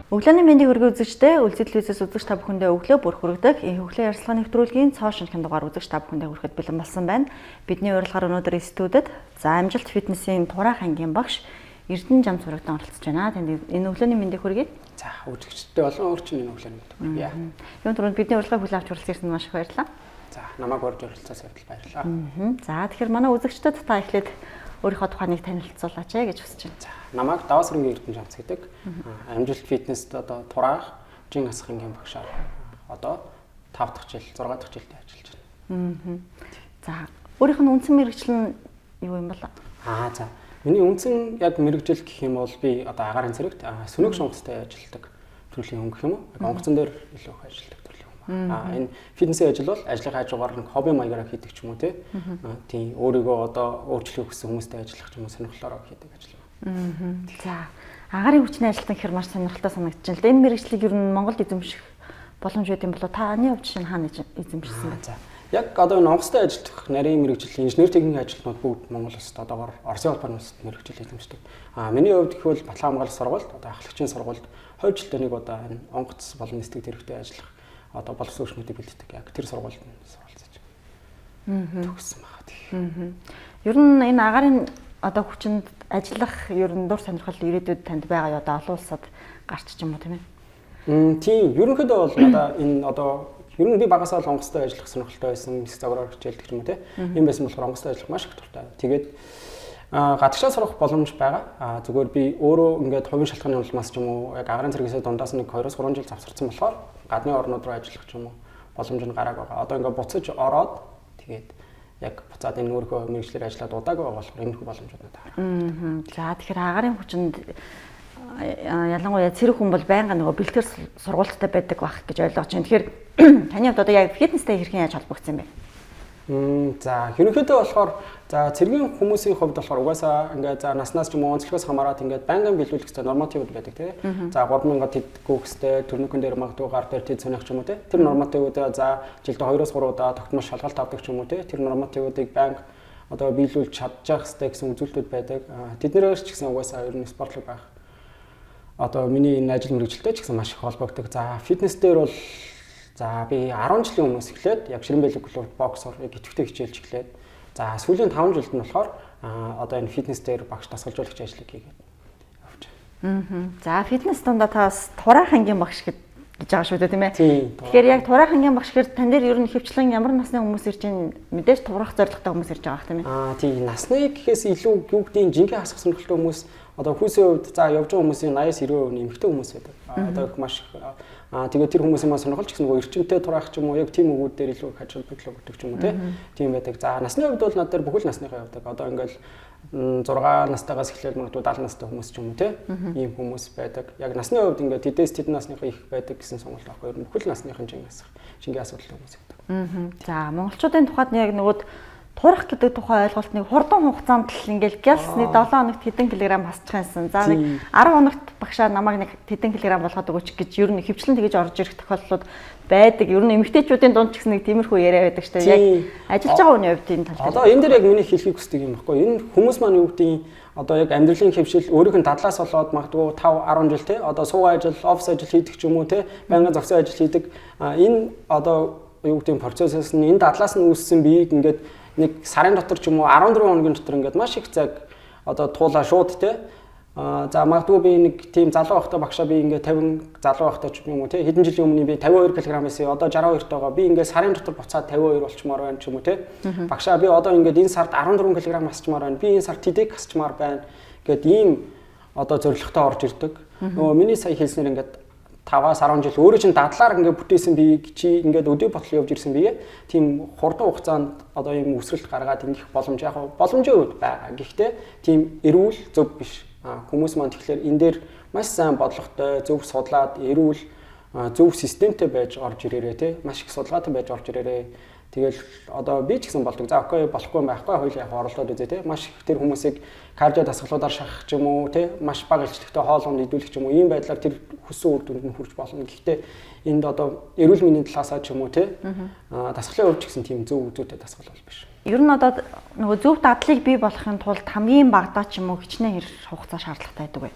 Өглөөний мэндийг хүргэн үзэгчдээ үлзэл телевизээс үзэгч та бүхэндээ өглөө бүр хүргэдэг. Энэ өглөө ярилцлага нэвтрүүлгийн цоо шинэхэн дугаар үзэгч та бүхэндээ хүрэхэд бэлэн болсон байна. Бидний урилгаар өнөөдөр студиуд за амжилт фитнесийн Тураах ангийн багш Эрдэнэ Жам цурагдан оролцож байна. Тэнд энэ өглөөний мэндийг хүргэе. За үзэгчдээ олон өөрчлөн энэ өглөөний мэндийг хүргэе. Юун түрүүнд бидний урилгыг хүлээн авч хүрэлцэн ирсэнд маш их баярлалаа. За намайг урьж оролцсоос баярлалаа. За тэгэхээр манай үзэгчдэд та эхлээд өөрийнхөө тухай нэг танилцуулаач гэж хүсэж байна. За намайг Давас хөрөнгөний Эрдэнэ Жамц гэдэг. Амжилт фитнест одоо Тураах жин асах ангийн багшаар одоо 5 дахь жил 6 дахь жилдээ ажиллаж байна. За өөрийнх нь үндсэн мэргэжил нь юу юм бол? За миний үндсэн яг мэргэжил гэх юм бол би одоо агаарын зэрэгт сүнэг шунгацтай ажилладаг төрлийн хүн гэх юм уу? Яг онгоцон дээр илүү их ажилладаг төрлийн хүн. Энэ фитнесийн ажил бол ажлын хажуугаар нэг хобби маягаар хийдэг ч юм уу тийм өөрийгөө одоо өөрчлөх гэсэн хүмүүстэй ажиллах ч юм уу сонирхлоороо хийдэг ажил. За агаарын хүчний ажилтан гэхээр маш сонирхолтой санагдаж байна л да. Энэ мэргэжлийг ер нь Монголд эзэмших боломж үүд юм болоо таны хувьд чинь хаана эзэмшсэн бэ? За яг одоо энэ онгоцтой ажиллах нарийн мэргэжил инженер техникийн ажилтнууд бүгд Монгол улсад одоогоор Оросын улбаны улсад мэргэжил эзэмшдэг. Миний хувьд гэвэл Батлан хамгаалалт сургуульд одоо ахлагчийн сургуульд 2 жилдээ нэг удаа энэ онгоц болон нэстэг зэрэгтэй ажиллах одоо боловсруулалтыг бэлддэг. Яг тэр сургуульд суралцаж төгссөн байгаа тийм. Ер нь энэ агаарын одоо хүчинд ажиллах ер нь дур сонирхол ирээдүйд танд байгаа юу одоо олон улсад гарч ч юм уу тийм ээ? Тийм. Ерөнхийдөө бол надаа энэ одоо ер нь би багасаа л онгоцтой ажиллах сонирхолтой байсан. Хэсэг загвараар хичээлдэг юм уу тийм. Ийм байсан болохоор онгоцтой ажиллах маш их дуртай. Тэгээд гадагшаа сурах боломж байгаа. Зүгээр би өөрөө ингээд хувийн шалтгааны улмаас ч юм уу яг агаарын зэрэгсээ дундаас нэг 2-3 жил завсарсан болохоор гадны орнууд руу ажиллах ч юм уу боломж нь гарааг байгаа. Одоо ингээд буцаж ороод тэгээд яг буцаад энэ өөрийнхөө мэргэжлэр ажиллаад удаагүй байгаа болохоор энэ бүх боломжууд надад харагдав. За тэгэхээр агаарын хүчинд ялангуяа цэрэг хүн бол байнга нөгөө бэлтгэр сургуульттай байдаг байх гэж ойлгож байна. Тэгэхээр таны хувьд одоо яг фитнестэй хэрхэн яаж холбогдсон юм бэ? За ерөнхийдөө болохоор за цэргийн хүмүүсийн хувьд болохоор угаасаа ингээд за наснаас ч юм уу онцлогоос хамаарат ингээд байнгын биелүүлэх гэсэн нормативуд байдаг тийм. За 3000 тэтгэх хөстэй төрнөкөн дээр магадгүй гар дээр тэд сонирх ч юм уу тийм. Тэр нормативуудаа за жилдээ 2-3 удаа тогтмол шалгалт авдаг ч юм уу тийм. Тэр нормативуудыг банк одоо биелүүлж чадчих хэвээр гэсэн үзүүлэлтүүд байдаг. Тэднэрээр ч гэсэн угаасаа ер нь спортлог байх. Одоо миний энэ ажил мэргэжилтэй ч гэсэн маш их холбогддог. За фитнес дээр бол за би 10 жилийн өмнөөс эхлээд яг Ширэмбэлэг клуб боксор яг идэвхтэй хичээлж эхлээд за сүүлийн 5 жилд нь болохоор одоо энэ фитнес дээр багш дасгалжуулагч ажлыг хийгээд явж байна. За фитнес дундаа та бас Тураах ангийн багш гэж байгаа шүү дээ тийм ээ. Тэгэхээр яг Тураах ангийн багш гэхээр тань дээр ер нь хөвчлэн ямар насны хүмүүс ирж байна? Мэдээж Тураах зорилготой хүмүүс ирж байгаа тийм ээ. Тийм насны гэхээс илүү юу гэдгийг жинхэнэ хасах сонирхолтой хүмүүс одоо хүүсийн хувьд за явж байгаа хүмүүсийн 80-90% нь эмэгтэй хүмүүс байдаг. Одоо их маш тэгээд тэр хүмүүсийн маань сонирхолч гэсэн нөгөө эрчимтэй Тураах ч юм уу яг тийм өгүүд дээр илүү их ажил хөдөлгөөн өгдөг ч юм уу тийм байдаг. За насны хувьд бол над дээр бүхэл насныхаа явдаг. Одоо ингээл 6 настайгаас эхлээд магадгүй 70 настай хүмүүс ч юм уу ийм хүмүүс байдаг. Яг насны хувьд ингээд тэдээс тэд насныхаа их байдаг гэсэн сонголт байхгүй. Ер нь бүхэл насныхын жингийн асуудалтай хүмүүс байдаг. За монголчуудын тухайд яг нөгөө Турах гэдэг тухай ойлголтыг хурдан хугацаанд л ингээл гялс нэг 7 хоногт хэдэн килограмм хасчих юмсан. За нэг 10 хоногт багшаа намайг нэг хэдэн килограмм болгоод өгөөч гэж ер нь хөвчлэн тэгэж орж ирэх тохиолдлууд байдаг. Ер нь эмэгтэйчүүдийн дунд ч гэсэн нэг тиймэрхүү яриа байдаг шүү дээ. Яг ажиллаж байгаа хүний хувьд энэ тал. Одоо энэ дээр яг миний хэлхийг хүсдэг юм баггүй. Энэ хүмүүс маань юу гэдэг одоо яг амьдралын хөвшил өөрийнх нь дадлаас болоод магадгүй 5-10 жил те одоо суугаа ажил, офис ажил хийдэг ч юм уу те байнгын зогсоо ажил хийдэг. Энэ одоо юу гэдэг процессээс нь энэ дадлаас нь үүссэн биеийг ингээд нэг сарын дотор ч юм уу 14 хоногийн дотор ингээд маш их цаг одоо туулаа шууд те. За магадгүй би нэг тийм залуу байхдаа багшаа би ингээд 50 залуу байхдаа ч юм уу те хэдэн жилийн өмнө би 52 кг-ээс одоо 62 тагаа би ингээд сарын дотор буцаад 52 болчмоор байна ч юм уу те. Багшаа би одоо ингээд энэ сард 14 кг хасчмаар байна. Би энэ сард тэдэг хасчмаар байна гэд ийм одоо зорилготой орж ирдэг. Нөгөө миний сая хэлснээр ингээд 5-10 жил өөрөө чинь дадлаар ингээд бүтээсэн биеийг чи ингээд өдөө ботлоо явж ирсэн биеэ тийм хурдан хугацаанд одоо ийм өсрэлт гаргаад ингэх боломж яг боломжийн үед байгаа. Гэхдээ тийм эрүүл зөв биш. Хүмүүс маань тэгэхээр энэ дээр маш сайн бодлоготой, зөв судлаад эрүүл зөв системтэй байж орж ирээрээ те маш их судалгаатай байж орж ирээрээ. Тэгэл одоо би ч гэсэн болдог. За окей болохгүй юм байхгүй хоёул яг оролдоод үзье те маш их тэр хүмүүсийг кардио дасгалуудаар шахах ч юм уу те маш бага илчлэгтэй хоолунд идүүлэх ч юм уу ийм байдлаар тэр хүссэн үр дүнд нь хүрч болно. Гэхдээ энд одоо эрүүл мэндийн талаасаа ч юм уу те дасгалын хувьд ч гэсэн тийм зөв үзүүтэй дасгал бол биш. Ер нь одоо нөгөө зөв дадлыг бий болохын тулд хамгийн багадаа ч юм уу хичнээн хугацаа шаардлагатай байдаг бай.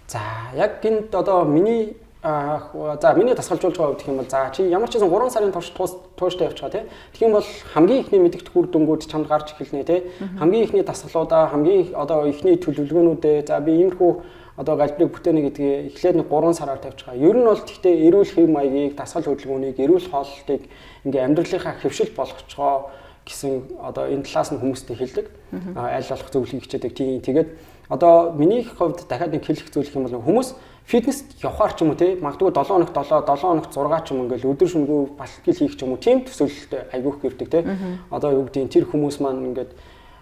За яг энд одоо миний за миний дасгалжуулж байгаа гэх юм бол за чи ямар ч гэсэн 3 сарын турш тууштай явчихаа тий. Тэгэх юм бол хамгийн ихний мэдээлэл үр дүнгууд чамд гарч эхэлнэ тий. Хамгийн ихний дасгалуудаа хамгийн одоо ихний төлөвлөгөөнүүдээ за би иймэрхүү одоо галбирыг бүтээнэ гэдгийг эхлээд 3 сараар тавьж байгаа. Ер нь бол гэхдээ эрүүл хэв маягийг, дасгал хөдөлгөөнийг, эрүүл хооллолтыг ингээ амьдралынхаа хэвшил болгоцгоо гэсэн одоо энэ талаас нь хүмүүстээ хэлдэг. Аль болох зөвлөгөө хичээдэг. Тэгээд одоо миний хувьд дахиад нэг хэлэх зүйл юм бол хүмүүс фитнест явахаар ч юм уу те магадгүй 7 хоногт 7 хоногт 6 ч юм ингээл өдөр шөнөгүй бэлтгэл хийх ч юм уу тийм төсөөлөлтэй айгүйх гэрдэг те. Одоо юу гэдгийг тэр хүмүүс маань ингээд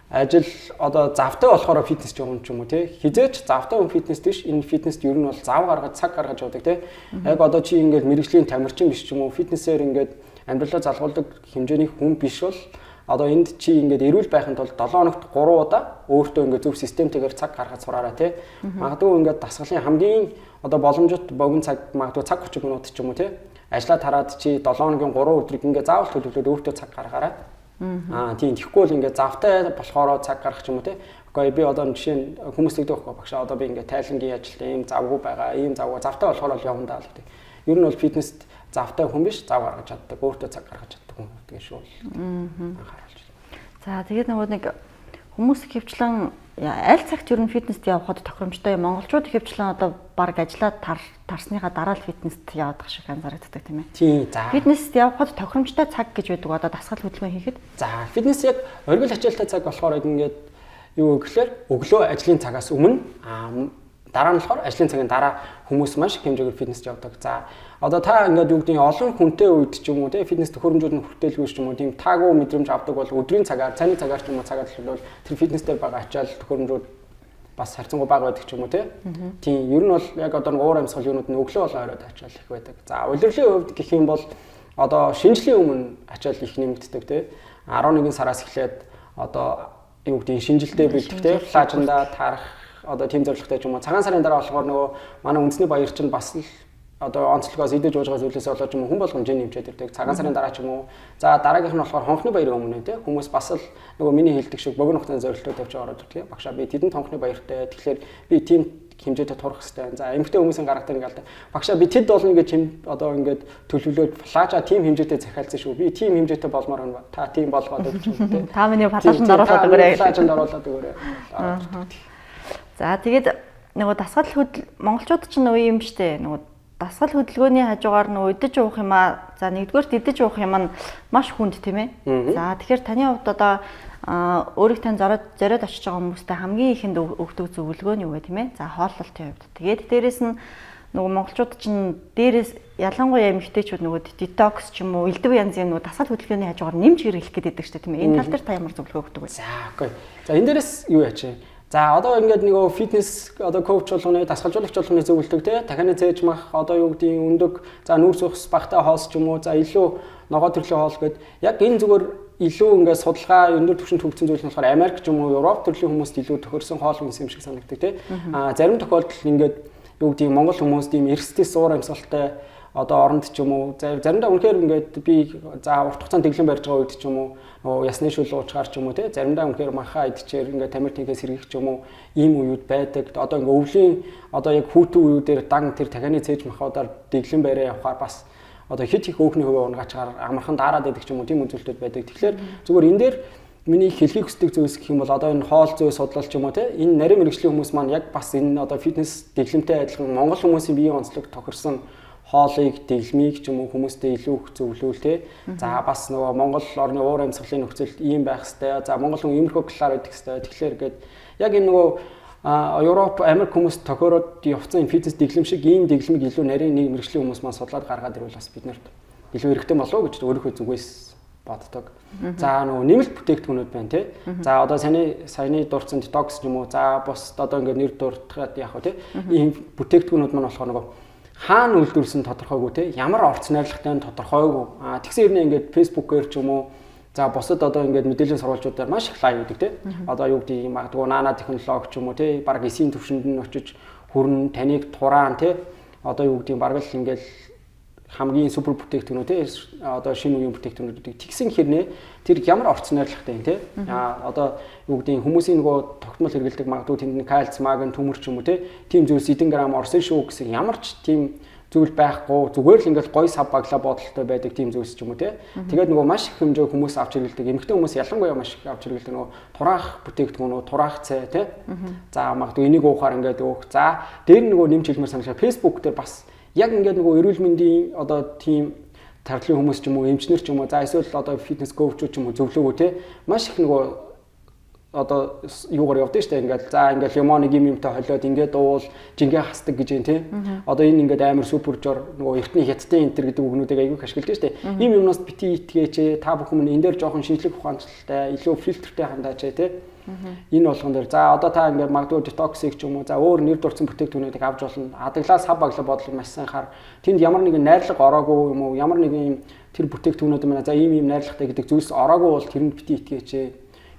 ажил одоо завтай болохоор фитнес явна ч юм уу те. Хизээч завтай хүн фитнест биш. Энэ фитнест ер нь бол зав гаргаж цаг гаргаж явдаг те. Яг одоо чи ингээд мэрэгжлийн тамирчин биш ч юм уу фитнесээр ингээд амьдралаа залгуулдаг хэмжээний хүн биш бол одоо энд чи ингээд эрүүл байхын тулд 7 хоногт 3 удаа өөртөө ингээд зөв системтэйгээр цаг гаргаж сураарай тий. Магадгүй ингээд дасгалын хамгийн одоо боломжит богино цаг магадгүй цаг 30 минут ч юм уу тий. Ажлаа тараад чи 7 хоногийн 3 өдрийг ингээд заавал төлөвлөөд өөртөө цаг гаргаарай. Тийм тэгэхгүй бол ингээд завтай болохоор цаг гаргах ч юм уу тий. Гэхдээ би одоо жишээ нь хүмүүс тэгдэг байхгүй багшаа одоо би ингээд тайлангийн ажилд ийм завгүй байгаа. Ийм завгүй завтай болохоор л явна даа л гэдэг. Ер нь бол фитнест завтай хүн биш зав гаргаж чаддаг өөртөө цаг гаргаж чаддаг хүн гэдэг шүү. За тэгээд нэг хүмүүс хөвчлэн аль цагт ер нь фитнест явахад тохиромжтой юм. Монголчууд хөвчлэн одоо баг ажиллаад тарсныхаа дараа л фитнест явах шиг анзаардаг тийм ээ. Тийм. За. Фитнест явахад тохиромжтой цаг гэж байдаг одоо дасгал хөдөлгөөн хийхэд. За фитнес яг оргил ачаалттай цаг болохоор ингээд юу гэхээр өглөө ажлын цагаас өмнө дараа нь болохоор ажлын цагийн дараа хүмүүс маш их хэмжээгээр фитнест явдаг. За одоо та ингээд юу гэдэг нь олон хүнтэй үед ч юм уу те фитнес төхөөрөмжүүд нь хүртээлгүй ч юм уу тийм таагүй мэдрэмж авдаг бол өдрийн цагаар цайны цагаар ч юм уу цагаар төлөвлөл тэр фитнес дээр байгаа ачаал төхөөрөмжүүд бас харьцангуй бага байдаг ч юм уу те. Тийм ер нь бол яг одоо нэг уур амьсгал юунууд нь өглөө болоо оройд ачаал их байдаг. За улирлын хувьд гэх юм бол одоо шинжлэхийн өмнө ачаал их нэмэгддэг те. 11 сараас эхлээд одоо юу гэдэг нь шинжилтэй бэлдэх те плажанда тарах одоо тийм зорилготой ч юм уу цагаан сарын дараа болохоор нөгөө манай үндэсний баяр чинь бас л одоо онцлогоос идэж ууж байгаа зүйлээс болоод ч юм уу хүн болгон жин нэмчээд ирдэг цагаан сарын дараа ч юм уу за дараагийнх нь болохоор хонхны баярын өмнө те хүмүүс бас л нөгөө миний хэлдэг шиг богино хугацааны зорилттой тавьж ороод ирдэг багшаа би тэдэнд хонхны баяртай тэгэхээр би тийм хэмжээтэй турах хэрэгтэй. За эмэгтэй хүмүүсийн гаргадаг нэг алда. Багшаа би тэд болно гэж одоо ингээд төлөвлөөд плажа тийм хэмжээтэй захиалсан шүү. Би тийм хэмжээтэй болмоор байна. Та тийм болгоод өгч юм те. Та миний плажанд оруулаад өгөөрэй. Плажанд оруулаад өгөөрэй. За тэгээд нөгөө дасгал монголчууд ч нөгөө юм штэ нөгөө дасгал хөдөлгөөний хажуугаар нөгөө идэж уух юм аа. За нэгдүгээрт идэж уух юм нь маш хүнд тийм ээ. За тэгэхээр таны хувьд одоо өөрийг тань зориод очиж байгаа хүмүүстээ хамгийн ихэнд өгдөг зөвлөгөө нь юу вэ тийм ээ? За хооллолтын хувьд. Тэгээд дээрэс нь нөгөө монголчууд чинь дээрээс ялангуяа эмэгтэйчүүд нөгөө детокс ч юм уу элдв янзын нөгөө дасгал хөдөлгөөний хажуугаар нэмж хэрэглэх гэдэг штэ тийм ээ. Энэ тал дээр та ямар зөвлөгөө өгдөг вэ? За окей. За энэ дээрээс юу яач вэ? За одоо ингээд нөгөө фитнес одоо коуч болгоны дасгалжуулагч болгоны зөвлөдөг те дахианы цээж мах одоо юу гэдгийг өндөг за нүүрс ухс багтаа хоос ч юм уу за илүү ногоо төрлийн хоол гэд яг энэ зүгээр илүү ингээд судалгаа өндөр түвшинд хөгжсөн зүйл нь болохоор Америк ч юм уу Европ төрлийн хүмүүст илүү тохирсон хоол хүнс юм шиг санагддаг те зарим тохиолдолд ингээд юу гэдгийг Монгол хүмүүс тийм эрсдэс уур амьсгалтай одоо оронд ч юм уу заримдаа үнэхээр ингээд би за урт хугацаанд дэглэм барьж байгаа үед ч юм уу ясны шүл уучгаар ч юм уу те заримдаа үнэхээр махаа идчихээр ингээд тамир тэнхээс сэргийх ч юм уу ийм үеуд байдаг. Одоо ингээд өвлийн одоо яг хүүтэн үеүүдээр дан тэр дахианы цээж махуудаар дэглэм бариа явахаар бас одоо хит их өөхний хувийн унгачаар амархан дараад байдаг ч юм уу тийм үзүүлэлтүүд байдаг. Тэгэхээр зүгээр энэ дээр миний хэлхийг хүсдэг зүйлс гэх юм бол одоо энэ хоол зүй судлал ч юм уу те энэ нарийн мэрэгжлийн хүмүүс маань яг бас энэ одоо фитнес дэглэмтэй адилхан монгол хүмүүсийн биеийн онцлог тохирсон хоолыг дэглэмийг ч юм уу хүмүүстэй илүү их зөвлөвөл те. За бас нөгөө Монгол орны уур амьсгалын нөхцөлд ийм байх хэвээр. За Монгол хүн иймэрхүү талаар байдаг хэвээр. Тэгэхээр гээд яг энэ нөгөө Европ, Америк хүмүүс тохиороод явцсан фитнес дэглэм шиг ийм дэглэмийг илүү нарийн нэг мэрэгжлийн хүмүүс маань судлаад гаргаад ирвэл бас биднэрт илүү хэрэгтэй болов уу гэж өөрийнхөө зүгээс боддог. За нөгөө нэмэлт бүтээгдэхүүнүүд байна те. За одоо саяны дурдсан детокс юм уу. За бус одоо ингээд нэр дуртахад яах вэ те. Ийм бүтээгдэхүүнүүд маань болохоор нөгөө хаана үйлдвэрлэсэн тодорхойгүй те ямар орц найрлагатай нь тодорхойгүй тэгсэн хэрнээ ингээд фэйсбүүкээр ч юм уу за бусад одоо ингээд мэдээллийн сурвалжуудаар маш их лайв үүдэг те одоо юу гэдэг юм магадгүй нана технологи ч юм уу те баг эсийн төвшөнд нь очиж хүрэн таныг тураан те одоо юу гэдэг баг л ингээд хамгийн супер бүтээгдэхүүнүүд те одоо шинэ үеийн бүтээгдэхүүнүүдийг тэгсэн хэрнээ тэр ямар орц найрлагатай юм те одоо юу гэдэг хүмүүсийн нөгөө тогтмол хэрэгэлдэг магадгүй тэнд кальц, магний, төмөр ч юм уу те тийм зүйлс эдэн грамм орсон шүү гэсэн ямар ч тийм зүйл байхгүй зүгээр л ингээл гоё сав баглаа бодолтой байдаг тийм зүйлс ч юм уу те. Тэгээд нөгөө маш их хэмжээ хүмүүс авч хэрэглэдэг. Эмэгтэй хүмүүс ялангуяа маш их авч хэрэглэдэг нөгөө тураах бүтээгдэхүүнүүд, тураах цай те. За магадгүй энийг уухаар ингээд өөх. За дээр нөгөө нэмж хэлмээр санагшаа Facebook дээр бас яг ингээд нөгөө эрүүл мэндийн одоо тийм тархлын хүмүүс ч юм уу, эмчнэр ч юм уу, за эсвэл одоо фитнес коучуд ч юм уу зөвлөгөө те. Маш их нөгөө одоо юугаар явдсан шүү дээ ингээд за ингээд лимоныг юмтай холиод ингээд уул жингээ хасдаг гэж юм тий. Одоо энэ ингээд амар супер жор нөгөө эртний хятадын энтер гэдэг үгнүүдийг аягүй ашигладаг шүү дээ. Ийм юмнаас бити итгээч та бүхэн энэ дээр жоохон шинжлэх ухаанчлалтай илүү фильтртэй хандаач тий. Энэ болгон дээр за одоо та ингээд магадгүй детоксик ч юм уу за өөр нэр дурсан бүтээгдэхүүнүүдийг авч болно. Адаглаас сав баглаа бодлого маш сайн хар. Тэнд ямар нэгэн найрлага ороогүй юм уу ямар нэгэн юм тэр бүтээгдэхүүнүүд маань за ийм найрлагатай гэдэг зүйлс ороогүй бол тэрэнд бити итгээч.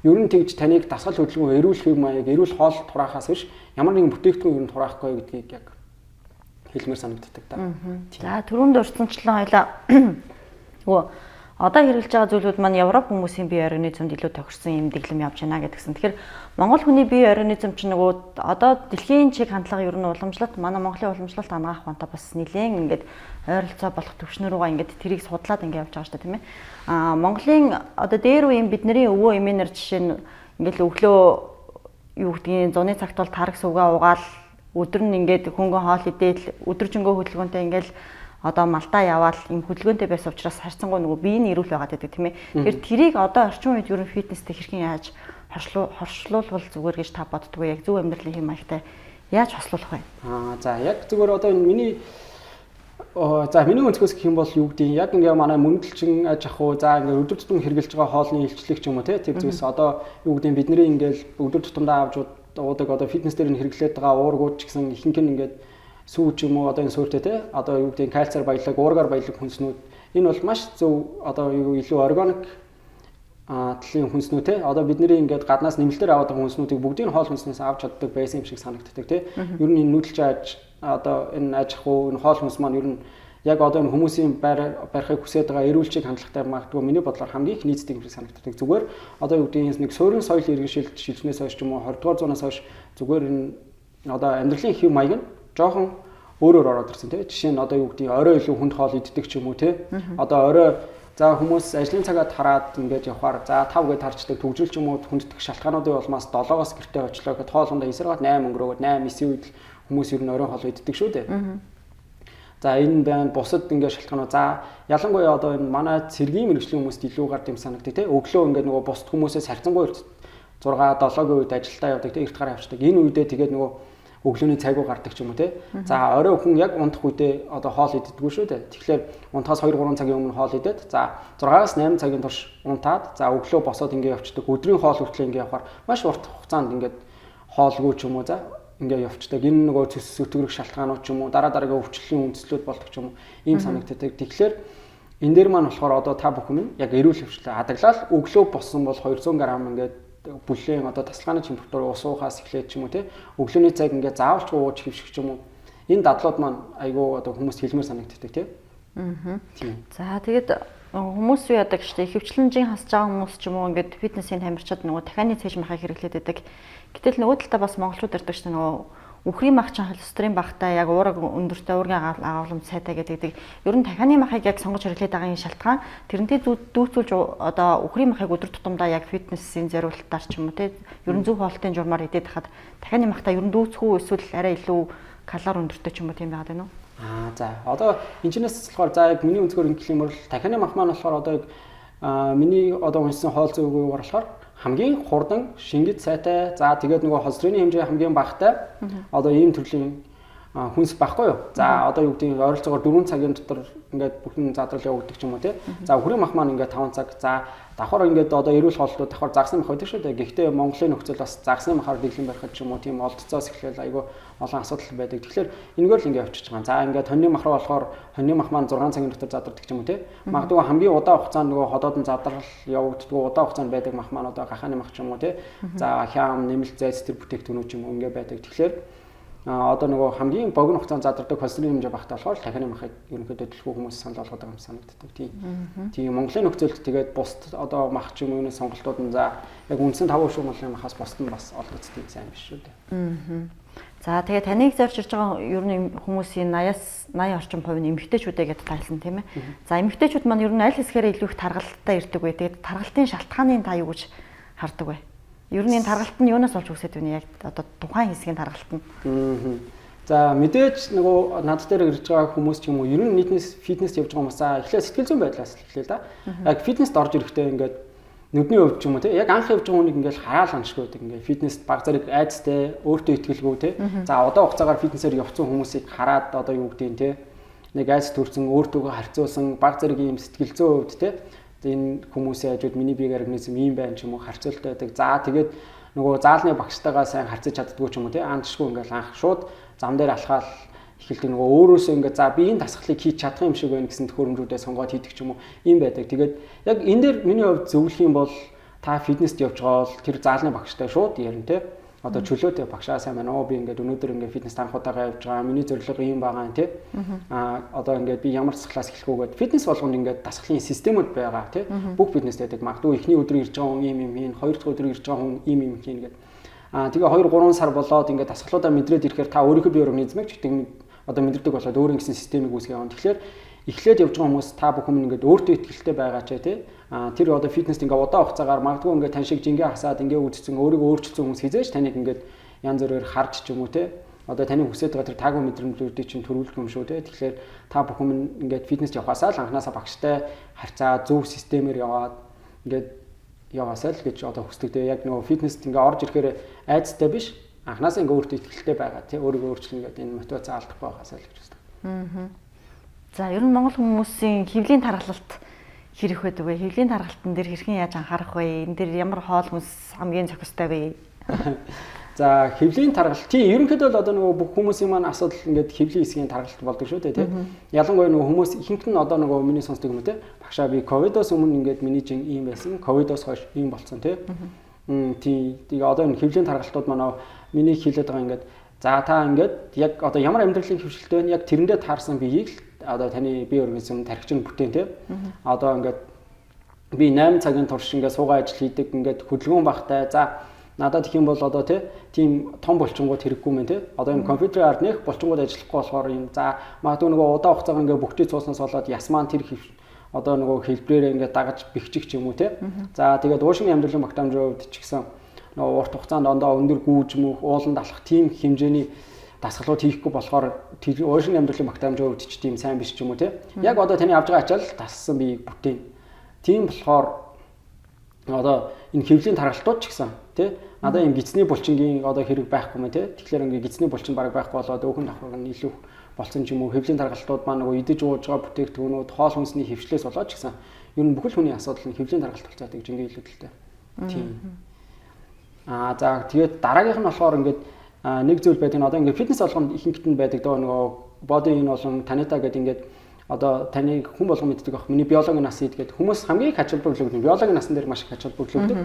Ер нь тэгж таныг дасгал хөдөлгөөн эрүүл хэв маяг эрүүл хоол тураахаас биш ямар нэгэн бүтээгдэхүүн ер нь тураахгүй гэдгийг яг хэлмээр санагддаг та. За түрүүнд урьдчилан хоёлаа нөгөө одоо хэрэгжилж байгаа зүйлүүд маань Европ хүмүүсийн бие организмд илүү тохирсон юм дэглэм явж байна гэдгсэн. Тэгэхээр Монгол хүний бие организм чинь нөгөө одоо дэлхийн чиг хандлага ер нь уламжлалт манай Монголын уламжлалт ангаах ухаантай бас нэлээд ингээд ойролцоо болох төвшнөр рүүгээ ингээд тэрийг судлаад ингээд явж байгаа шүү дээ тийм ээ. Монголын одоо дээр үеийн бидний өвөө эмээнэр жишээ нь ингээд өглөө юу гэдгийг зуны цагт бол тараг сувгаа угаал өдөр нь ингээд хөнгөн хоол идэл өдөржингөө хөдөлгөөнтэй ингээд одоо малтаа яваал юм хөдөлгөөнтэй байсан учраас харьцангуй нөгөө биеийн эрүүл байгаад байдаг тийм ээ. Тэгэхээр тэрийг одоо орчин үед ер нь фитнестэй хэрхэн яаж хоршлуулбал зүгээр гэж та боддгоо яг зөв амьдралын хэм маягтай яаж хослуулах вэ? За яг зүгээр одоо энэ миний өнцгөөс гэх юм бол юу гэдэг яг ингээ манай мөнгөлчин аж ахуй за ингээ өдөр тутам хэрглэж байгаа хоолны илчлэг ч юм уу тэр зүйлс одоо юу гэдэг бидний ингээл өдөр тутамдаа авч уудаг одоо фитнес дээр нь хэрэглээд байгаа уургууд ч гэсэн ихэнх нь ингээд сүүж юм уу одоо энэ сүртэй те одоо юу гэдэг кальциар баялаг уургаар баялаг хүнснүүд энэ бол маш зөв одоо юу илүү органик талын хүнснүүд те одоо бидний ингээд гаднаас нэмэлтээр аваад байгаа хүнснүүдийг бүгдийг хоол хүнснээс авч чаддаг байсан юм шиг санагддаг те ер нь энэ нүүдэлж аж одоо энэ аж ахуй энэ хоол хүнс маань ер нь яг одоо энэ хүмүүсийн барихыг хүсэж байгаа эрүүлчийг хандлагатай магадгүй миний бодлоор хамгийн их нийцдэг юм шиг санагддаг зүгээр одоо юу гэдэг нэг суурин соёл иргэншилт шилжнээс хойш ч юм уу 20 дугаар зуунаас хойш зүгээр энэ одоо амьдралын хэв маяг нь жоохон өөрөөр ороод ирсэн тийм жишээ нь одоо юу гэдэг орой илүү хүнд хоол иддэг ч юм уу тийм одоо орой за хүмүүс ажлын цагаад хараад ингээд явахаар за 5 гээд харчдаг төгжрөл ч юм уу хүнддэг шалтгаануудын улмаас 7-оос гэртээ очлоо гэхэд хоолундаа эсрэгт 8 өнгөрөөгд 8 9 үед хүмүүс ер нь орой хоол иддэг шүү дээ. За энэ байна бусад ингээд шалтгаанууд за ялангуяа одоо энэ манай цэргийн мэрэгжлийн хүмүүст илүү гард юм санагддаг тийм өглөө ингээд нөгөө бусад хүмүүсээс харьцангуй 6 7-гийн үед ажилдаа явдаг тийм эрт гараа явчихдаг энэ үедээ тэгээд нөгөө өглөөний цайгуу гардаг ч юм уу те. За орой хүн яг унтах үедээ одоо хоол иддэггүй шүү дээ. Тэгэхээр унтахаас 2-3 цагийн өмнө хоол идээд за 6-8 цагийн турш унтаад за өглөө босоод ингэ явчихдаг. Өдрийн хоол хүртэл ингэ явахаар маш урт хугацаанд ингэ хоолгүй ч юм уу за ингэ явчихдаг. Энэ нөгөө цэс өтгөрөх шалтгаанууд ч юм уу дараа дараагийн өвчлөлийн үндслүүд болдог ч юм уу ийм санагддаг. Тэгэхээр энэ дээр маань болохоор одоо та бүхэн яг эрүүл хөвчлээ хадаглал өглөө боссон бол 200 г ингэ бүлээн одоо тасалгааны температур ус уухаас эхлээд ч юм уу те өглөөний цаг ингээд заавалч ууж хөвших ч юм уу энэ дадлууд маань айгүй одоо хүмүүс хэлмээр санагддаг те. За тэгээд хүмүүс юу яадаг штэ хөвчлөнжийн хасж байгаа хүмүүс ч юм уу ингээд фитнесийн тамирчид нөгөө дахианы цээж махыг хэрэглээд байдаг. Гэтэл нөгөө талаа бас монголчууд ирдэг штэ нөгөө үхрийн мах чинь холестерин багтай яг уураг өндөртэй уургийн агуулмж сайтай гэдэг. Ер нь дахианы махыг яг сонгож хэрэглээд байгаа шалтгаан тэрнтэй дүүцүүлж одоо үхрийн махыг өдөр тутамдаа яг фитнесийн зориулалтаар ч юм уу те ер нь зөв хоолтын журмаар идээд хахад дахианы махтаа ер нь дүүцэх үү эсвэл арай илүү калори өндөртэй ч юм уу тийм байгаад байна уу? За одоо энэчнээс болохоор за яг миний өнцгөр ингэх юм бол дахианы мах маань болохоор одоо яг миний одоо уншсан хоол зөвгөөр болохоор хамгийн хурдан шингэд сайтай за тэгээд нөгөө холестерины хэмжээ хамгийн багатай одоо ийм төрлийн хүнс байхгүй юу. За одоо юу гэдэг ойролцоогоор 4 цагийн дотор ингээд бүхэн задрал явагддаг ч юм уу тий. За үхрийн мах маань ингээд 5 цаг за давхар ингээд одоо эрүүл хооллолууд давхар загсны мах байдаг шүү дээ. Гэхдээ Монголын нөхцөл бас загсны махаар дэглэм барихад ч юм уу тийм олдцоос эхлээл айгүй олон асуудал байдаг. Тэгэхээр энэгээр л ингээд явчихж байгаа. За ингээд хоньны мах руу болохоор хоньны мах маань 6 цагийн дотор задардаг ч юм уу тий. Магадгүй хамгийн удаан хугацаанд нөгөө ходоод нь задрал явагддаг удаан хугацаанд байдаг мах маань одоо гахааны мах ч юм уу тий. За хям нэмэлт зайц тэр бүтээгдэхүүнүүд ч юм уу ингээд байдаг. Тэгэхээр одоо нөгөө хамгийн богино хугацаанд задардаг холестерин хэмжээ багтаа болохоор дахианы махыг ерөнхийдөө төлөхөө хүмүүс санал болгоод байгаа юм санагддаг. Тийм Монголын нөхцөлд тэгээд бусд одоо мах ч юм уу сонголтууд нь за яг үндсэн 5% Монголын махаас бусд нь бас олгогддог сайн биш шүү дээ. За тэгээ таныг зорж ирж байгаа ер нь хүмүүсийн 80-аас 80 орчим хувь нь эмэгтэйчүүдээ гэдээ тайлсан тийм ээ. За эмэгтэйчүүд маань ер нь аль хэсгээрээ илүү их таргалалттай ирдэг вэ? Тэгээд таргалтын шалтгааныг та юу гэж хардаг вэ? Ер нь энэ таргалт нь юунаас болж үүсэж байна яг одоо тухайн хэсгийн таргалт нь. За мэдээж нөгөө над дээр ирж байгаа хүмүүс ч юм уу ер нь нийтнээс фитнес явж байгаа хүмүүсаа эхлээд сэтгэл зүйн байдлаас эхлэе да. Яг фитнест орж ирэхдээ ингээд нүдний өвд ч юм уу те яг анх явж байгаа хүнийг ингээл хараал аншгүй байдаг ингээд фитнест баг зэрэг айцтай өөртөө итгэлгүй те за одоо хугацаагаар фитнесээр явцсан хүмүүсийг хараад одоо юу гэдэг нь те нэг айц төрсэн өөртөөгөө харьцуулсан баг зэрэг ийм сэтгэл зүйн өвд те энэ хүмүүсийн хажууд миний бие организм ийм байна ч юм уу харьцуултай байдаг за тэгээд нөгөө заалны багштайгаа сайн харьцаж чаддгүй ч юм уу те андшгүй ингээл анх шууд зам дээр алхаал эхэлдэг нөгөө өөрөөсөө ингээд за би энэ дасгалыг хийж чадах юм шиг байна гэсэн төхөөрөмжүүдээ сонгоод хийдэг ч юм уу ийм байдаг. Тэгээд яг энэ дээр миний хувьд зөвлөх юм бол та фитнест явж байгаа бол тэр заалны багштай шууд ярина те. Одоо чөлөөтэй багшаа сайн байна уу би ингээд өнөөдөр ингээд фитнест анх удаага явж байгаа. Миний зорилго ийм байгаа те. Одоо ингээд би ямар дасгалаас эхлэх үү гэд фитнес болгонд ингээд дасгалын системүүд байгаа те. Бүх фитнест байдаг. Магадгүй эхний өдөр ирж байгаа хүн ийм юм хийн, хоёр дахь өдөр ирж байгаа хүн ийм юм хийн гэд. Тэгээ 2-3 сар болоод ингээд дасгалуудаа мэдрээд ирэхээр та өөрийнхөө бие организмыг ч гэдэг одоо мэдэрдэг болоод өөр нэгэн системийг үүсгэж байгаа. Тэгэхээр эхлээд явж байгаа хүмүүс та бүхэн ингээд өөртөө итгэлтэй байгаа ч тий. Тэр одоо фитнест ингээд удаан хугацаагаар магадгүй ингээд тань шиг жингээ хасаад ингээд үзсэн өөрийгөө өөрчилсөн хүмүүс хизээж таныг ингээд янз бүрээр харж ч юм уу тий. Одоо таны хүсэж байгаа тэр таагүй мэдрэмжүүдийг чинь төрүүлэх юм шүү тий. Тэгэхээр та бүхэн ингээд фитнест явахасаа л анханасаа багштай харьцаа зөв системээр яваад ингээд яваасаа л гэж одоо хүсдэг тий. Яг нөгөө фитнест ингээд орж ирэхээр айцтай биш анханасаа ингээ өөртөө итгэлтэй байгаа тий өөрийгөө өөрчлөн гэдэг энэ мотивац алдахгүй байхаас л гэж байна. За ер нь монгол хүмүүсийн хэвлийн таргалалт хэрэг байдаг вэ? Хэвлийн таргалтын дээр хэрхэн яаж анхаарах вэ? Энэ дээр ямар хоол хүнс хамгийн зохистой вэ? За хэвлийн таргалт тий ерөнхийдөө л одоо нөгөө бүх хүмүүсийн маань асуудал ингээд хэвлийн хэсгийн таргалт болдог шүү дээ тий. Ялангуяа нөгөө хүмүүс ихэнх нь одоо нөгөө миний сонсдог юм тий. Багшаа би ковидоос өмнө ингээд миний жин ийм байсан. Ковидоос хойш ийм болсон тий. Тэгээ одоо энэ хэвлийн таргалтууд манай миний хэлээд байгаа ингээд за та ингээд яг одоо ямар амьдралын хөвшилтэй вэ? Яг тэрэндээ таарсан биеийг л одоо таны бие организм тархич нь бүтээн тий. Одоо ингээд би 8 цагийн турш ингээд суугаа ажил хийдэг ингээд хөдөлгөөн багтай. За надад их юм бол одоо тийм том булчингууд хэрэггүй мэн тий. Одоо энэ компьютерийн ард нэх булчингууд ажиллахгүй болохоор юм за магадгүй нөгөө удаан хугацаагаар ингээд бүгдийг цууснаас болоод ясмаан тэр одоо нөгөө хэлбрээрээ ингээд дагаж бэхжих ч юм уу тий. За тэгээд уушгийн амьдралын багтаамжийн хувьд ч гэсэн нөгөө урт хугацаанд ондоо өндөр гүүж мөх ууланд алах тийм хэмжээний дасгалууд хийхгүй болохоор тэр уушгийн амьдралын багтаамжийн хувьд ч тийм сайн биш ч юм уу тий. Яг одоо таны авж байгаа ачаал тассан биеийг бүтээн. Тийм болохоор одоо энэ хэвлийн таргалтууд ч гэсэн тий надад энэ гидсний булчингийн одоо хэрэг байхгүй мэн тий. Тэгэхээр ингээ гидсний булчин бараг байхгүй болоод өөхөн давхар нь илүү болсон ч юм уу хэвлийн таргалтууд маань нөгөө идэж ууж байгаа бүтээгдэхүүнүүд хоол хүнсний хөвшлээс болоод ч гэсэн ер нь бүхэл хүний асуудал нь хэвлийн таргалт болцоодаг жингээ илүүдэлтэй. Тийм. За тэгээд дараагийнх нь болохоор ингээд нэг зүйл байдаг нь одоо ингээд фитнес болгонд ихэнхт нь байдаг дөө нөгөө body in болон танита гэдэг ингээд одоо таны хүн болгон мэддэг байх. Миний биологийн нас идгээд хүмүүс хамгийн их ач холбогдол өгдөг. Биологийн насан дээр маш их ач холбогдол өгдөг.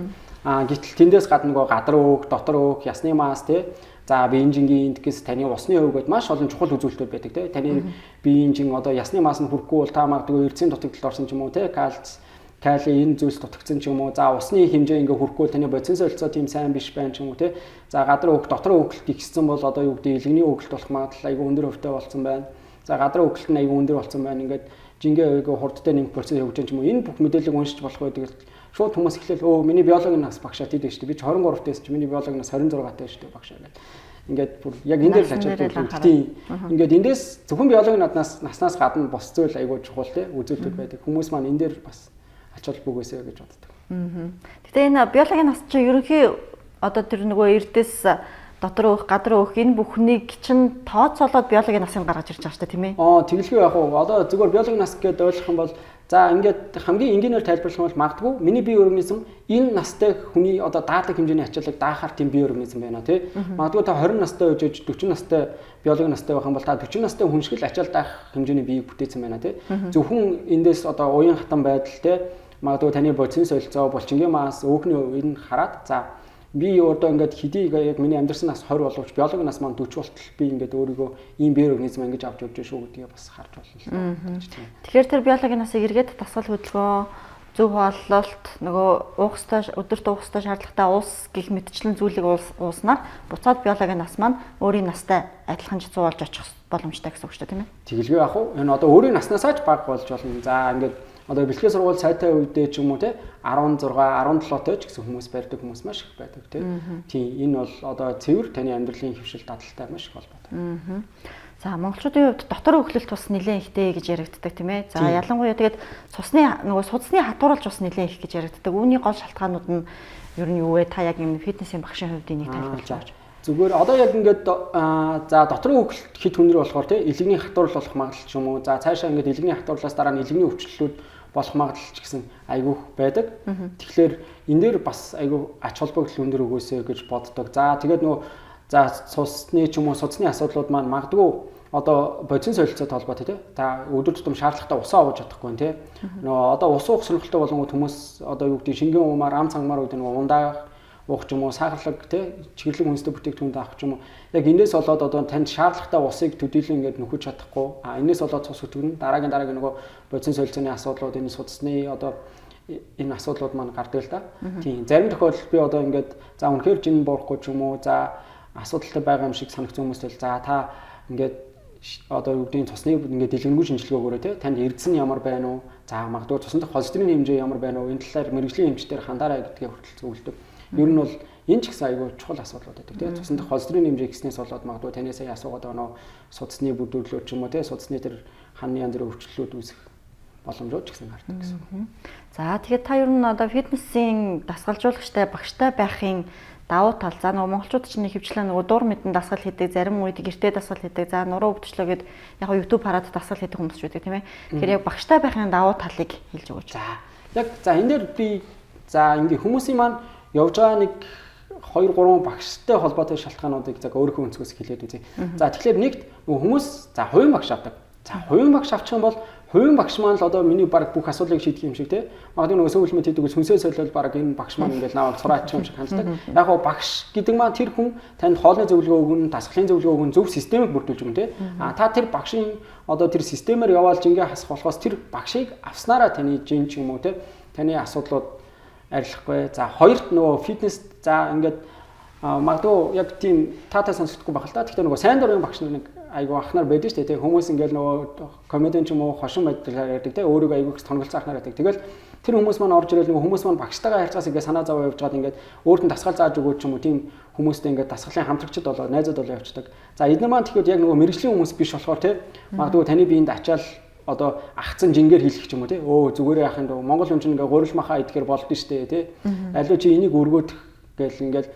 Гэтэл тэндээс гадна нөгөө гадар өөх, дотор өөх, ясны мас тий. За биеийн жингийн эндгээс таны усны хувьд маш олон чухал үзүүлэлтүүд байдаг тий. Таны биеийн жин одоо ясны мас нь хүрэхгүй бол та магадгүй эрдсийн дутагдалд орсон ч юм уу тий. Кали энэ зүйлс дутагдсан ч юм уу. За усны хэмжээ ингээ хүрэхгүй таны бодис солилцоо тийм сайн биш байна ч юм уу тий. За гадар өөх, дотор өөхөлт ихсэн бол одоо юу гэдэг илгэний өөхөлт болох магадлал айгүй өндөр хөвтэй болсон байна. За гадар өөхөлт нь айгүй өндөр болсон байна. Ингээд жингээ айгүй хурдтай нэмэх процесс явж байгаа юм уу. Энэ бүх мэдээллийг уншиж болох байдаг. Шууд хүмүүс эхлээл миний биологийн нас багшаа тийдэг шүү дээ. Би ч 23 дээс чи миний биологийн нас 26 таа шүү дээ багшаа гэдэг. Ингээд бүр яг энэ дээр л ачаалдаг. Тийм. Ингээд эндээс зөвхөн биологийн наснаас гадна бос зүйл айгүй чухал тий үзүүлэлтүүд байдаг. Хүмүүс маань энэ дээр бас ач холбогдгоосэй гэж боддог. Гэтэ энэ биологийн нас чинь ерөнхий одоо тэр нөгөө эрдэс дотор өөх, гадар өөх энэ бүхнийг чинь тооцоолоод биологийн насыг гаргаж ирж байгаа шүү дээ тийм ээ. Тэгэлгүй яг уу. Одоо зөвхөн биологийн нас гэдээ ойлгох юм бол за ингээд хамгийн энгийнээр тайлбарлах юм бол магадгүй миний бие организм энэ настай хүний одоо даадаг хэмжээний ачааллыг даахаар тийм бие организм байна тий. Магадгүй та 20 настай үжиж 40 настай биологийн настай байх юм бол та 40 настай хүн шиг л ачаал даах хэмжээний биеийг бүтээсэн байна тий. Зөвхөн эндээс одоо уян хатан байдал тий. Магадгүй таны бодис солилцоо, булчингийн мас, өөхний үе нь хараад за би одоо ингээд хэдий яг миний амьдрсан нас 20 боловч биологийн нас маань 40 болтол би ингээд өөрийгөө ийм бие организм ингэж авч явж шүү гэдгийг бас харж болно. Тэгэхээр тэр биологийн насыг эргээд дасгал хөдөлгөөн зөв хооллолт нөгөө өдөрт уух ёстой шаардлагатай ус гэх мэтчлэн зүйлийг ууснаар буцаад биологийн нас маань өөрийн настай адилхан жицүү болж очих боломжтой гэсэн үг шүү дээ тийм ээ. Тэгэлгүй яах вэ? Энэ одоо өөрийн наснасаа ч бага болж болно. За ингээд одоо бэлтгэл сургууль сайтай үедээ ч юм уу те 16, 17 ч гэсэн хүмүүс барьдаг хүмүүс маш их байдаг тийм. Энэ бол одоо цэвэр таны амьдралын хөвшил дадалтай маш их холбоотой. За монголчуудын хувьд дотор өглөлт бас нэлээд ихтэй гэж яригддаг тийм ээ. За ялангуяа тэгээд судасны хатууруулж бас нэлээд их гэж яригддаг. Үүний гол шалтгаанууд нь ер нь юу вэ? Та яг юм фитнесийн багшийн хувьд энийг тайлбарлаж өгөөч. Зүгээр одоо яг ингээд за доторын өглөлт хит хүндрэл болохоор тийм илэгний хатуурал болох магадлал ч юм уу. За цаашаа ингээд илэгний хатуурлаас дараа нь илэгний өвчлөлүүд болох магадлал ч гэсэн айгүйх байдаг. Тэгэхээр энэ дээр бас айгүй ач холбогдол өндөр өгөөсэй гэж боддог. За тэгээд за цусны ч юм уу судасны асуудлууд маань магадгүй одоо бодис солилцоотой холбоотой тий. Та өдөр тутам шаардлагатай усаа ууж чадахгүй нэ тий. Одоо ус уух сонирхолтой болонгууд хүмүүс одоо юу гэдэг шингэн уумаар ам цангамаар үүдэн ундаа уух ч юм уу сахарлаг тий чиглэг хүнстэй бүтээгдэхүүнд авах ч юм уу. Яг энэс болоод одоо танд шаардлагатай усыг төдийлөн ингээд нөхөж чадахгүй. Энэс болоод цус өтгөн дараагийн нөгөө бодис солилцооны асуудлууд энэ судасны одоо энэ асуудлууд маань гардаг л да. Тийм зарим тохиолдолд би одоо ингээд за үнэхээр жин буурахгүй ч юм уу за асуудалтай байгаа юм шиг санагц хүмүүстэй за та ингээд одоо юу гэдгийг цусны ингээд дэлгэрэнгүй шинжилгээгөөрөө тий танд эрдэс нь ямар байна уу? За магадгүй цусны холестерин хэмжээ ямар байна уу? Энэ талаар мэрэгжлийн эмчтэр хандаарай гэдгээ хүртэл зөвлөдөг. Ер нь бол энэ ч гэсэн айгүй чухал асуудлууд байдаг тий цусны холестерин хэмжээ гэснээс болоод магадгүй таны сая асуугаад байгаа судасны бүдүүлгүүд ч юм уу тий судасны тэр ханы янз бүрийн өвчлөлүүд үүсэх боломжууд ч гэсэн гардаг гэсэн. За тэгээд та ер нь одоо фитнесийн дасгалжуулагчтай багштай байхын давуу тал за монголчууд чинь хөвчлэн дуур мэдэн дасгал хийдэг зарим үед гэртээ дасгал хийдэг за нуруу өвдөчлөө гэд яг YouTube хараад дасгал хийдэг хүмүүс ч байдаг тийм ээ. Тэгэхээр яг багштай байхын давуу талыг хэлж өгөөч. За энэ дээр би за ингээ хүмүүсийн маань явж байгаа нэг 2-3 багштай холбоотой шалтгаануудыг за өөрийнхөө өнцгөөс хэлээд үзье. За тэгэхээр нэгт хүмүүс за хувийн багш авдаг. За хувийн багш авчих юм бол хувийн багш маань л одоо миний баг бүх асуудлыг шийдэх юм шиг те. Магадгүй сүүлмэд хийдэг сүнсээ солиод баг энэ багш маань ингээд наваад сураачих юм шиг ханддаг. Яг гоо багш гэдэг маань тэр хүн танд хоолны зөвлөгөө өгнө, дасгалын зөвлөгөө өгнө, зөв системийг бүрдүүлж өгнө те. Та тэр багшийн одоо тэр системээр яваал жингээ хасах болохоос тэр багшийг авснараа таны жин ч юм уу те. Таны асуудлууд арилахгүй. За хоёрт фитнес за ингээд магадгүй яг тийм таатай сонсохгүй байх л та. Гэхдээ сайн дурын багш нэг айгу ахнаар байдаг шүү дээ. Хүмүүс ингээл комедиан ч юм уу хошин байдлаар ярьдаг те. Өөрийгөө айгу тонголцоо ахнаар байдаг. Тэгэл тэр хүмүүс маань орж ирэл хүмүүс маань багштайгаа харьцаас ингээд санаа зовоо явж байгаад ингээд өөрт нь дасгал зааж өгөөч юм уу тийм хүмүүстэй ингээд дасгалын хамтрагчд болоо найзууд болоо явцдаг. За эдгээр маань тэгэхээр яг мэрэгжлийн хүмүүс биш болохоор те. Магадгүй таны биеинд ачаал одоо ахцсан жингээр хийлгэх юм уу те. Зүгээр яах юм Монгол хүн чинь ингээд гурил махаа идэхээр болдсон шүү дээ те. Алуу чи энийг өргөөх гэл ингээд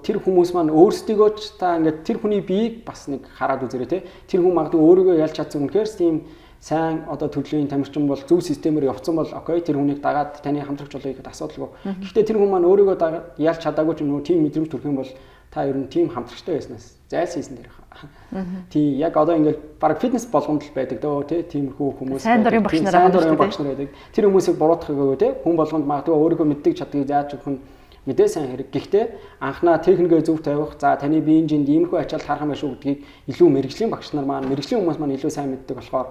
тэр хүмүүс маань өөрсдийгөө ч та ингээд тэр хүний биеийг бас нэг хараад үзэрэй те. Тэр хүн магадгүй өөрийгөө ялж чадсан үнэхээр тийм сайн одоо төлөвийн тамирчин бол зөв системээр явцсан бол окей тэр хүнийг дагаад таны хамтрагч болоё гэхэд асуудалгүй. Гэхдээ тэр хүн маань өөрийгөө ялж чадаагүй ч тийм мэдрэмж төрөх юм бол та ер нь тийм хамтрагчтай байснаас зайлсхийсэн дээр хаа. Тий яг одоо ингээд баг фитнес болгонд л байдаг дөө те тиймэрхүү хүмүүс сайн дурын багш нар байдаг. Тэр хүмүүсийг буруутгахгүйгээ те хүн болгонд магадгүй өөрийнхөө мэддэг чаддгийг зааж өгөх нь мэдээ сайн хэрэг. Гэхдээ анхнаа техникээ зөв тавих, за таны биеийн жинд иймэрхүү ачаал харах юм шүү гэдгийг илүү мэрэгжлийн багш нар маань, мэрэгжлийн хүмүүс маань илүү сайн мэддэг болохоор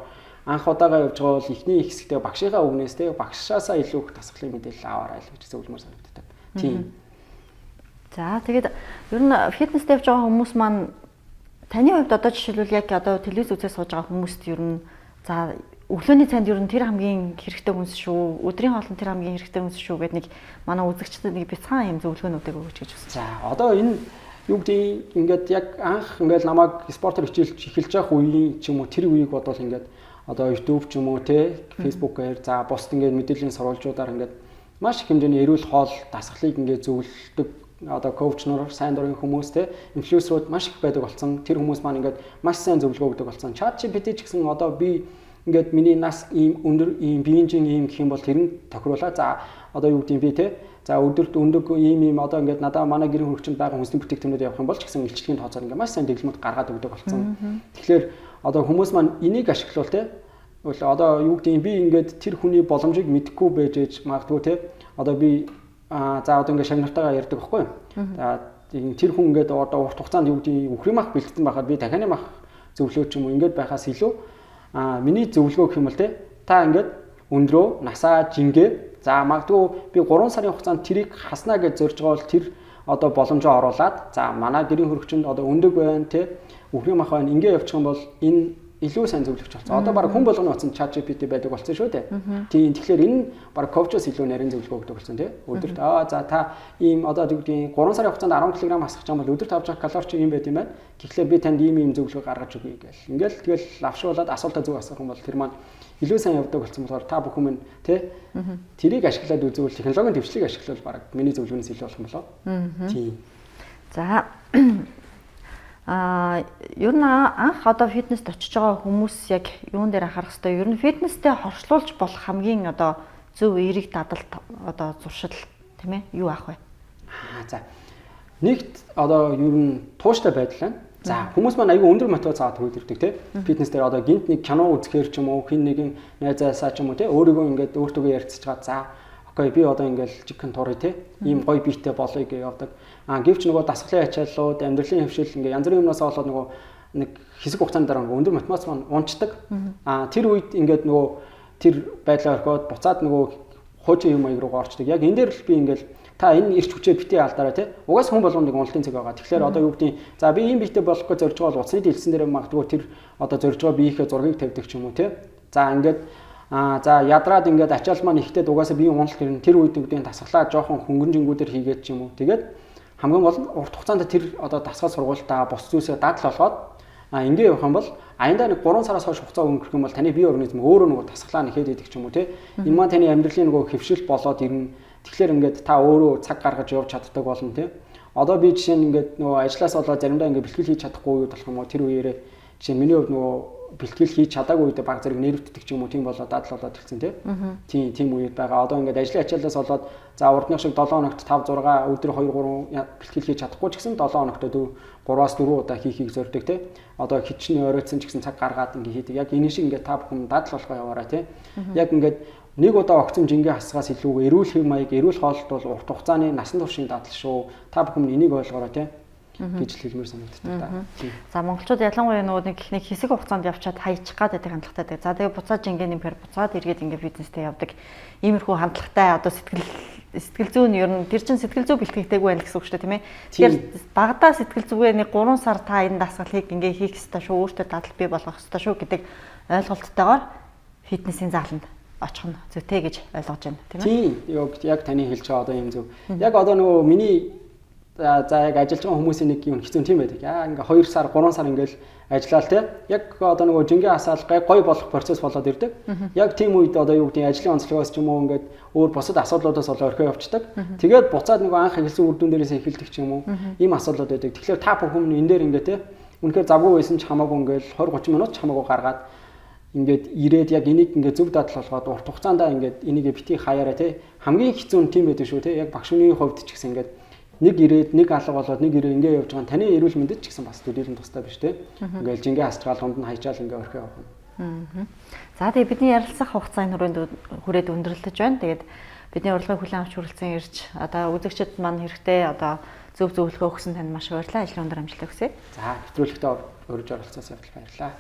анх удаага явж байгаа бол эхний хэсэгтээ багшийнхаа үгнээс те багшаасаа илүү их дасгалын мэдээлэл аваарай л гэж зөвлөмөр санагддаг. Тийм. За тэгээд ер нь фитнест явж байгаа хүмүүс маань таны хувьд одоо жишээлбэл яг одоо телевиз үзээ сууж байгаа хүмүүст ер нь за өглөөний цайнд ер нь тэр хамгийн хэрэгтэй хүнс шүү. Өдрийн хоолнд тэр хамгийн хэрэгтэй хүнс шүү гэдэг нэг манай үзэгчдэд нэг бяцхан юм зөвлөгөөнүүдийг өгөөч гэж хүсэж. За одоо энэ юу гэдэг ингээд яг анх ингээд намайг спортоор хичээлж эхэлж явах үеийн ч юм уу тэр үеийг бодвол ингээд одоо YouTube ч юм уу те Facebook-аар за бусд ингээд мэдээллийн сурвалжуудаар ингээд маш их хэмжээний эрүүл хоол дасгалыг ингээд зөвлөдөг одоо коуч нар сайн дурын хүмүүс те инфлюенсерүүд маш их байдаг болсон. Тэр хүмүүс маань ингээд маш сайн зөвлөгөө өгдөг болсон. ChatGPT ч гэсэн одоо би ингээд миний нас ийм өндөр ийм биеийн ийм гэх юм бол тэр нь тохируулаа. За одоо юу гэдэг би те за өдөрт өндөг ийм одоо ингээд надаа манай гэрийн хөрөгчөнд байгаа хүнсний бүтээгдэхүүнүүд явах юм бол ч гэсэн илчлэгийн тооцоор ингээд маш сайн дэглэмүүд гаргаад өгдөг болсон. Тэгэхээр одоо хүмүүс маань энийг ашиглавал те одоо юу гэдэг би ингээд тэр хүний боломжийг мэдэхгүй байж ээж магадгүй те одоо би за одоо ингээд шагнартайгаа ярьдаг байхгүй юу. За тэр хүн ингээд одоо урт хугацаанд юу гэдэг үхрийн мах бэлтгэн байхад би дахианы мах зөвлөө ч юм уу ингээд байхаас илүү миний зөвлөгөө гэх юм бол те та ингээд өндрөө насаа жингээ За магадгүй би 3 сарын хугацаанд тэрийг хаснаа гэж зорж байгаа бол тэр одоо боломжоо оруулаад за манай гэрийн хөрөгчөнд одоо өндөг байна тий үхрийн мах байна ингээ явчих юм бол энэ илүү сайн зөвлөгч болсон. Одоо баг хүн болгоны утсанд ChatGPT байдаг болсон шүү дээ. Тийм тэгэхээр энэ баг коучос илүү нарийн зөвлөгөө өгдөг болсон тий. Өдөрт за та ийм одоо тэгвэл 3 сарын хугацаанд 10 кг асах юм бол өдөрт авч байгаа калори чи ийм байт юм байна. Тэгэхээр би танд ийм зөвлөгөө гаргаж өгье гэл. Ингээл тэгэл авшруулад асуултаа зөв асуух юм бол тэр маань илүү сайн явдаг болсон болохоор та бүхэн минь тий тэрийг ашиглаад үзвэл технологийн дэвшлиг ашиглавал баг миний зөвлөгөөнөөс илүү болох юм болоо. Тийм. За ер нь анх одоо фитнест очиж байгаа хүмүүс яг юун дээр анхаарах хэрэгтэй? Ер нь фитнестэй хоршлуулж болох хамгийн одоо зөв эерэг дадалт одоо зуршил тийм ээ юу авах вэ? За нэгт одоо ер нь тууштай байдал байна. За хүмүүс маань аюу өндөр мотивац аваад хөөдөрдөг тий. Фитнес дээр одоо гинт нэг кино үзэхээр ч юм уу хин нэгэн найзаасаа ч юм уу тий өөрийгөө ингээд өөртөө ярилцж байгаа. За окей би одоо ингээд жигхэн турыг тий ийм гоё биетэй болъё гэж явдаг. Гэвч нөгөө дасгалын ачааллууд амьдралын хөвшил ингээд янз бүрийн юмнаас болоод нөгөө нэг хэсэг хугацаанд дараа нөгөө өндөр мотивац маань унцдаг. Тэр үед ингээд нөгөө тэр байдлаа орхиод буцаад нөгөө хуучин юм аяг руу орчдөг. Яг энэ дээр л би ингээд та энэ ирч хүчээ битээ алдаарай тий. Угаас хүн болгоно нэг уналтын цаг байгаа. Тэгэхээр одоо юу гэдгийг за би ийм биетэй болох гэж зорж байгаа бол утасны дэлгсэн дээр магадгүй тэр одоо зорж байгаа биеийнхээ зургийг тавьдаг ч юм уу тий. За ингээд за ядраад ингээд ачаал маань ихтэй угаасаа биеийн уналт ирнэ. Тэр үед үгдийн дасгалаа жоохон хөнгөнжингүүдээр хийгээд ч юм уу. Тэгээд хамгийн гол нь урт хугацаанд тэр одоо дасгал сургуультаа бос зүйлсээ дадал болгоод ингээ явах юм бол аяндаа нэг 3 сараас хойш хугацаа өнгөрөх юм бол таны бие организм өөрөө нөгөө дасгалаа нэхэд идэг ч юм уу тий. Энэ маань таны амьдралын нөгөө хэвшил болоод ирнэ. Тэгэхээр ингээд та өөрөө цаг гаргаж явж чаддаг болно тий. Одоо би жишээ нь ингээд нөгөө ажлаас болоод заримдаа ингээд бэлтгэл хийж чадахгүй үед болох юм уу тэр үеэрээ жишээ миний хувьд нөгөө бэлтгэл хийж чадаагүй үед баг зэрэг нэрвддэг ч юм уу тийм болоод дадал болоод ирсэн тий. Тийм үед байгаа. Одоо ингээд ажлын ачааллаас болоод за урдных шиг 7 хоногт 5 6 өдөр 2 3 бэлтгэл хийж чадахгүй ч гэсэн 7 хоногт 3-аас 4 удаа хийхийг зорддог тий. Одоо хичнээн оройтсан ч гэсэн цаг гаргаад ингээд хийдэг. Яг энэ шиг ингээд та бүхэн дадал болохоо яваарай тий. Яг ингээд нэг удаа огцом жингээ хасгаас илүү эрүүл хэв маяг, эрүүл хооллолт бол урт хугацааны насан туршийн дадал шүү. Та бүхэн энийг ойлгоорой тий. Гэж хэлмээр санагддаг та. За монголчууд ялангуяа нөгөө нэг хэсэг хугацаанд явчаад хаячих гад байдаг хандлагатай байдаг. За тэгээ буцаад жингээ нэмэхээр буцаад эргээд ингээ фитнестэй явдаг. Иймэрхүү хандлагатай одоо сэтгэл зүй нь ер нь тэр чин сэтгэл зүй бэлтгэгдээгүй байна гэсэн үг шүү дээ тийм ээ. Тэгэхээр багадаа сэтгэл зүгээ нэг 3 сар та энэ дасгалыг ингээ хийх ёстой шүү, өөртөө дадал бий болгох ёстой шүү гэдэг ойлголттойгоор фитнесийн зааланд очих нь зүйтэй гэж ойлгож байна тийм ээ. Тийм. Яг таны хэлж байгаа одоо юм зөв. Яг одоо нөгөө миний за яг ажиллаж байгаа хүмүүсийн нэг юм хэцүү тийм байдаг. Ингээ 2 сар 3 сар ингээл ажиллаал те. Яг одоо нөгөө жингээ асаал гой болох процесс болоод ирдэг. Яг тийм үед одоо юу гэдэг ажлын онцлогоос ч юм уу ингээд өөр бусад асуудлуудаас болоо орхио явцдаг. Тэгээд буцаад нөгөө анх хэлсэн үр дүн дээрээс эхэлдэг ч юм уу. Ийм асуудлууд байдаг. Тэгэхээр та бүхэн энэ дээр ингээ те. Үнэхээр завгүй байсан ч хамаагүй ингээл 20 30 минут ч хамаагүй гаргаад ингээд ирээд яг энийг ингээд зөв дадал болгоод урт хугацаанд ингээд энийг битгий хаяараа те. Хамгийн хэцүү нь тийм байдаг шүү те. Яг багш хүний хувьд ч гэсэн ингээд нэг ирээд нэг алга болоод нэг ирээ ингээ явж байгаа таны эрүүл мэндэд ч гэсэн бас төдийлөн тустай биш те. Ингээл жингээ хасчгаал дунд нь хайчаал ингээ орхио явах. За тэгээ бидний ярилцах хугацааны хүрээд өндөрлөж байна. Тэгээд бидний урилгыг хүлээн авч хүрэлцэн ирж одоо үзэгчид маань хэрэгтэй одоо зөв зөвлөгөө өгсөн танд маш баярлалаа. Ажлын өндөр амжилт хүсье. За нэвтрүүлэгтээ урьж оролцсоос баярлалаа.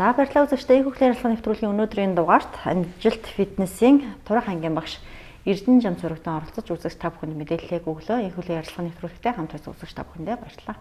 За баярлалаа үзэгчдээ их хөлийн ярилцлагын нэвтрүүлгийн өнөөдрийн дугаарт амжилт фитнесийн Турах ангийн багш Эрдэнэ Жам цурагтан оролцож үзэгч та бүхэнд мэдээлэлээ өглөө. Их хөлийн ярилцлагын нэвтрүүлэгтээ хамт үзэгч та бүхэндээ баярлалаа.